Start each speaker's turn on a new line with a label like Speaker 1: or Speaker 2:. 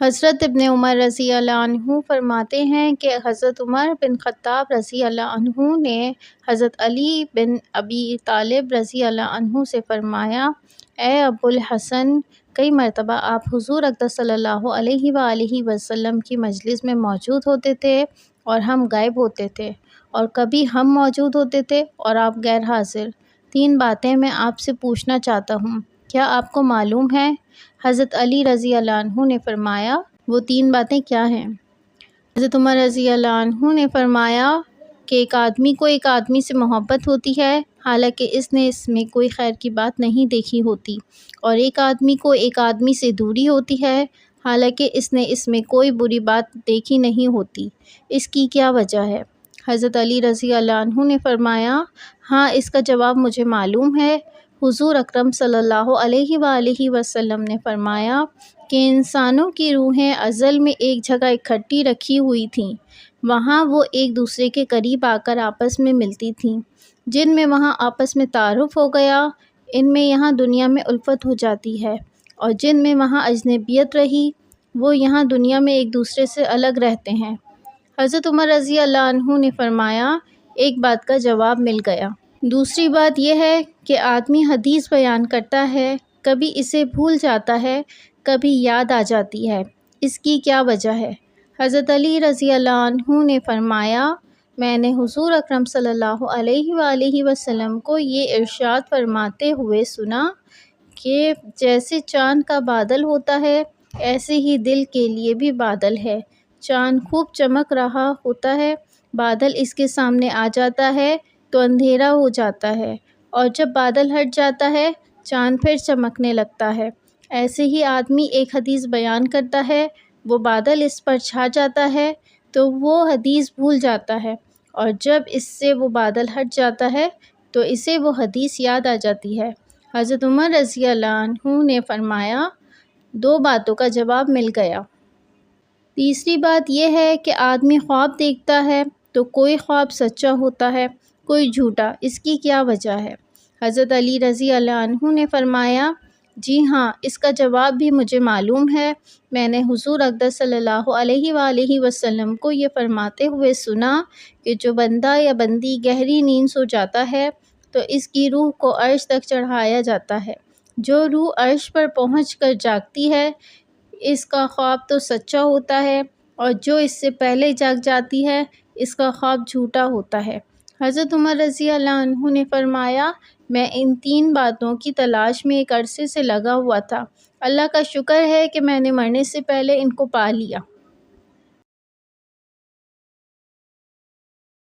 Speaker 1: حضرت ابن عمر رضی اللہ عنہ فرماتے ہیں کہ حضرت عمر بن خطاب رضی اللہ عنہ نے حضرت علی بن ابی طالب رضی اللہ عنہ سے فرمایا، اے ابو الحسن، کئی مرتبہ آپ حضور اقدس صلی اللہ علیہ وآلہ وسلم کی مجلس میں موجود ہوتے تھے اور ہم غائب ہوتے تھے، اور کبھی ہم موجود ہوتے تھے اور آپ غیر حاضر۔ 3 باتیں میں آپ سے پوچھنا چاہتا ہوں، کیا آپ کو معلوم ہے؟ حضرت علی رضی اللہ عنہ نے فرمایا، وہ 3 باتیں کیا ہیں؟ حضرت عمر رضی اللہ عنہ نے فرمایا کہ ایک آدمی کو ایک آدمی سے محبت ہوتی ہے حالانکہ اس نے اس میں کوئی خیر کی بات نہیں دیکھی ہوتی، اور ایک آدمی کو ایک آدمی سے دوری ہوتی ہے حالانکہ اس نے اس میں کوئی بری بات دیکھی نہیں ہوتی، اس کی کیا وجہ ہے؟ حضرت علی رضی اللہ عنہ نے فرمایا، ہاں، اس کا جواب مجھے معلوم ہے۔ حضور اکرم صلی اللہ علیہ وآلہ وسلم نے فرمایا کہ انسانوں کی روحیں ازل میں ایک جگہ اکٹھی رکھی ہوئی تھیں، وہاں وہ ایک دوسرے کے قریب آ کر آپس میں ملتی تھیں، جن میں وہاں آپس میں تعارف ہو گیا، ان میں یہاں دنیا میں الفت ہو جاتی ہے، اور جن میں وہاں اجنبیت رہی، وہ یہاں دنیا میں ایک دوسرے سے الگ رہتے ہیں۔ حضرت عمر رضی اللہ عنہ نے فرمایا، ایک بات کا جواب مل گیا۔ دوسری بات یہ ہے کہ آدمی حدیث بیان کرتا ہے، کبھی اسے بھول جاتا ہے، کبھی یاد آ جاتی ہے، اس کی کیا وجہ ہے؟ حضرت علی رضی اللہ عنہ نے فرمایا، میں نے حضور اکرم صلی اللہ علیہ وآلہ وسلم کو یہ ارشاد فرماتے ہوئے سنا کہ جیسے چاند کا بادل ہوتا ہے، ایسے ہی دل کے لیے بھی بادل ہے۔ چاند خوب چمک رہا ہوتا ہے، بادل اس کے سامنے آ جاتا ہے تو اندھیرا ہو جاتا ہے، اور جب بادل ہٹ جاتا ہے، چاند پھر چمکنے لگتا ہے۔ ایسے ہی آدمی ایک حدیث بیان کرتا ہے، وہ بادل اس پر چھا جاتا ہے تو وہ حدیث بھول جاتا ہے، اور جب اس سے وہ بادل ہٹ جاتا ہے تو اسے وہ حدیث یاد آ جاتی ہے۔ حضرت عمر رضی اللہ عنہ نے فرمایا، 2 باتوں کا جواب مل گیا۔ تیسری بات یہ ہے کہ آدمی خواب دیکھتا ہے تو کوئی خواب سچا ہوتا ہے، کوئی جھوٹا، اس کی کیا وجہ ہے؟ حضرت علی رضی اللہ عنہ نے فرمایا، جی ہاں، اس کا جواب بھی مجھے معلوم ہے۔ میں نے حضور اقدس صلی اللہ علیہ وآلہ وسلم کو یہ فرماتے ہوئے سنا کہ جو بندہ یا بندی گہری نیند سو جاتا ہے تو اس کی روح کو عرش تک چڑھایا جاتا ہے، جو روح عرش پر پہنچ کر جاگتی ہے، اس کا خواب تو سچا ہوتا ہے، اور جو اس سے پہلے جاگ جاتی ہے، اس کا خواب جھوٹا ہوتا ہے۔ حضرت عمر رضی اللہ عنہ نے فرمایا، میں ان 3 باتوں کی تلاش میں ایک عرصے سے لگا ہوا تھا، اللہ کا شکر ہے کہ میں نے مرنے سے پہلے ان کو پا لیا۔